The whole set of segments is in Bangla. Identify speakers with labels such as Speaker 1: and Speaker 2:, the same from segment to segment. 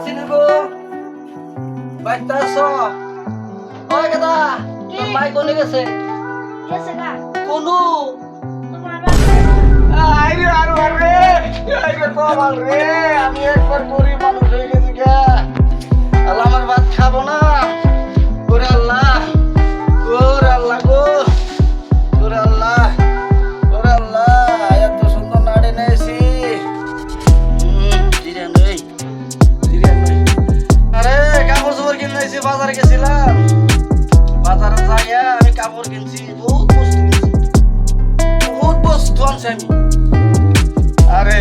Speaker 1: আসিনি গো বাইতে আসো ওই গাদা তোর মাই কোনে গেছে কোনু আইরে আরে আইরে কমাল রে আমি একবার গরিব মানুষ হয়ে গেছি গা আল্লাহ আমার ভাত খাবো না ওরে আল্লাহ গো ওরে আল্লাহ এত সুন্দর নাড়ে নেছি আরে কাপড় চোপড় কিনেছি বাজারে গেছিলাম বাজারে যাইয়া আমি কাপড় কিনছি বহুত বস্তু আনছি আমি আরে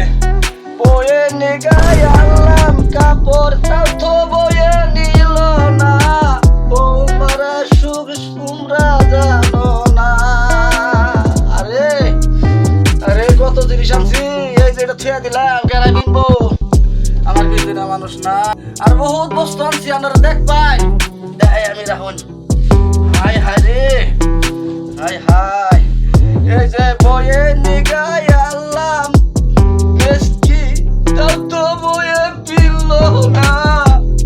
Speaker 1: বয়ে নিগাই আনলাম কাপড় তাও তো বয়ে নিল না বৌমারা সুখ তোমরা জানো না আরে কত জিনিস আনছি এই যে এটা থুয়া দিলাম কেনা কিনবো আমার বিন্দুনা মানুষ না আর বহুত বস্তু আনছি আপনারা দেখ পাই দেখ আমি রাখুন হাই রে হাই এই যে বয়ে নিগাই আনলাম বেশকি তাও তো বয়ে পিল না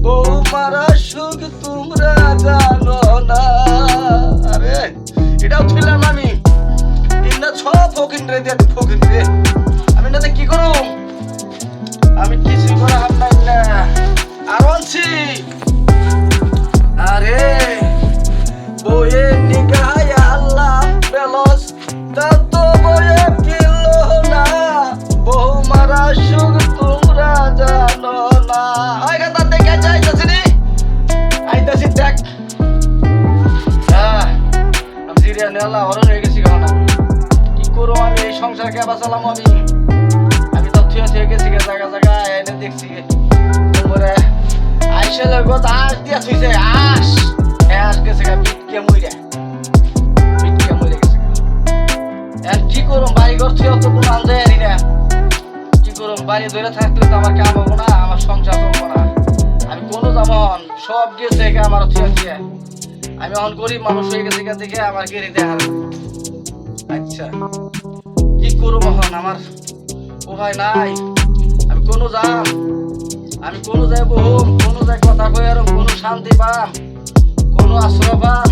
Speaker 1: বৌমারা সুখ তোমরা জানো না আরে এটাও থুইলাম আমি ইন্না সব ফকিন রে আমি না কি করুম আমি কিছু করা হাম নাই না আর আনছি আরে বয়ে নিগাই আল্লাহ বেলস তা তো বয়ে পিল না বৌমারা সুখ তোমরা জানো না ওই কথা দেখে আইতাছি দেখ আমি সিরিয়া নেলা হরণ হয়ে গেছি কেন কি করো আমি এই সংসারকে বাঁচালাম আমি তো থুয়ে গেছি জায়গা এনে দেখছি তোমরা আইসেলের কথা আস দিয়া থুইছে আস গেছে বিটকে মইরা গেছে আর কি করুম বাড়ি ঘর থুয়ে তো কোনো আনজাই আনি না কি করুম বাড়ি ধরে থাকলে তো আমার কাম হবো না আমার সংসার চলবো না আমি কোনো যেমন সব গেছে আমার থুয়ে আমি এখন গরিব মানুষ হয়ে গেছি দেখে আমার গেড়ে দেখা আচ্ছা কি করুম এখন আমার উপায় নাই আমি কোনো যাই বহুম কোনো যাই কথা কই আর কোনো শান্তি পাম কোনো আশ্রয় পাম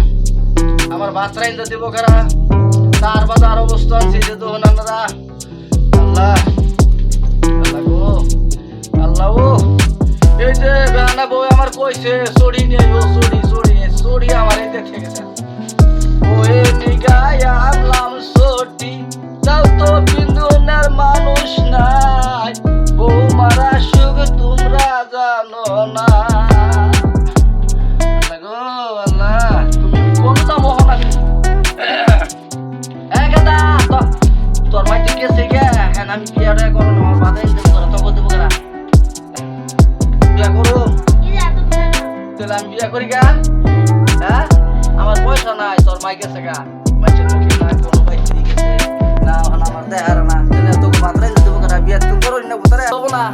Speaker 1: আমার ভাত রাইন্দা দিব কারা তার বাদে আরো বস্তু আনছি যে তো আপনারা আল্লাহ ও এই যে বেহানা বউ আমার কইছে সড়ি নিয়ে সড়ি আমার এই দেখে গেছে ওয়ে নিগাই আনলাম সড়ি তাও তো বিন্দুনার মানুষ নাই বৌমারা সুখ তোমরা জানো না আল্লাহ তুমি কোনটা মোহন আমি গাদা তোর মাইতে গেছে গে হ্যাঁ আমি বিয়াটা করো না আমার বাধা তোরা তো দেবো কেনা বিয়া করো তাহলে আমি বিয়া করি গা হ্যাঁ আমার পয়সা নাই তোর মাই গেছে গা মাইছের মুখে নাই কোনো পাইছে গেছে না আমার দেহার না তাহলে তোকে বাধা দেবো কেনা বিয়া তুমি করো না বোতারে হবো না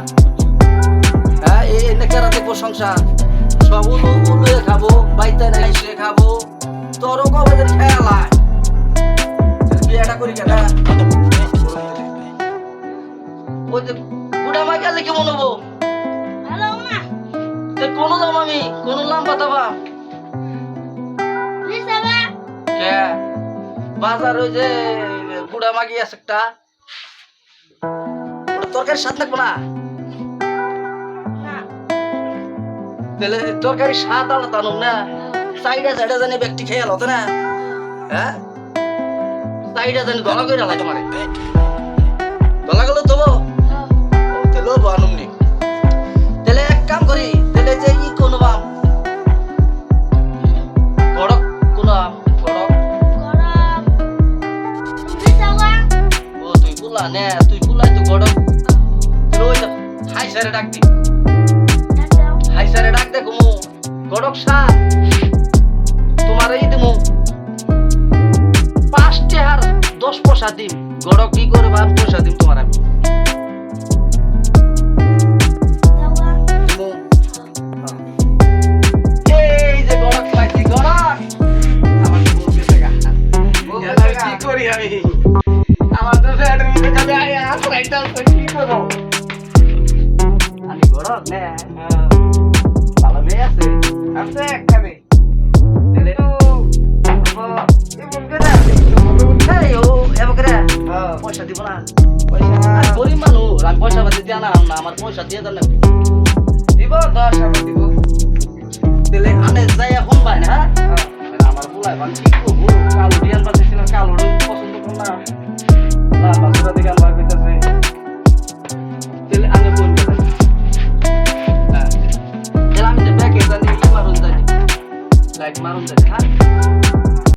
Speaker 1: হ্যাঁ এই কেরা দেখবো সংসার সব উলুয়ে খাবো বাইতে নাই সে খাবো তোরও কবে খেয়াল বিয়াটা করি কেনা ওই যে বুড়া মা গেলে কেমন হবো কোনো দাম আমি কোনো নাম পাতাবা বাজার ওই যে বুড়া মাগি আছে একটা তরকারি স্বাদ থাকবো না তাহলে তরকারি স্বাদ আলাদা না সাইডা জানি ব্যক্তি খেয়াল হতো না হ্যাঁ সাইডা জানি ধলা করে আলাই তোমার ধলা গেল তবো তেলো বানুমনি তাহলে এক কাম করি তাহলে যে ই কোন বাম গড়ক কোন গড়ক ও তুই বুলা নে তুই বুলাই তো গড়ক তুই ওই হাই সারে ডাক দি হাই সারে ডাক দে কুমু গড়ক সা তোমার এই দিমু 5 টাকার 10 পয়সা দিম গড়ক কি করে বাম পয়সা দিম তোমার আমি
Speaker 2: আছে একখানে
Speaker 1: তাহলে
Speaker 2: এমন করে আছে
Speaker 1: এই ও এমন করে
Speaker 2: হ্যাঁ
Speaker 1: পয়সা দিব না
Speaker 2: পয়সা
Speaker 1: আর গরিব মানুষ আমি পয়সা পাতি দিয়ে না আমার পয়সা দিয়ে দেন না
Speaker 2: দিব 10 দিব
Speaker 1: তাহলে আনে যাই এখন ভাই না হ্যাঁ
Speaker 2: হ্যাঁ
Speaker 1: আমার বলাই ভাই কি করবো কালো ডিয়ান পাচ্ছি না কালো পছন্দ কর না না বাসুরা দিকে আমার কইতাছে তাহলে আমি ফোন করে হ্যাঁ তাহলে আমি ব্যাগে জানি মারুন জানি লাইট মারুন জানি হ্যাঁ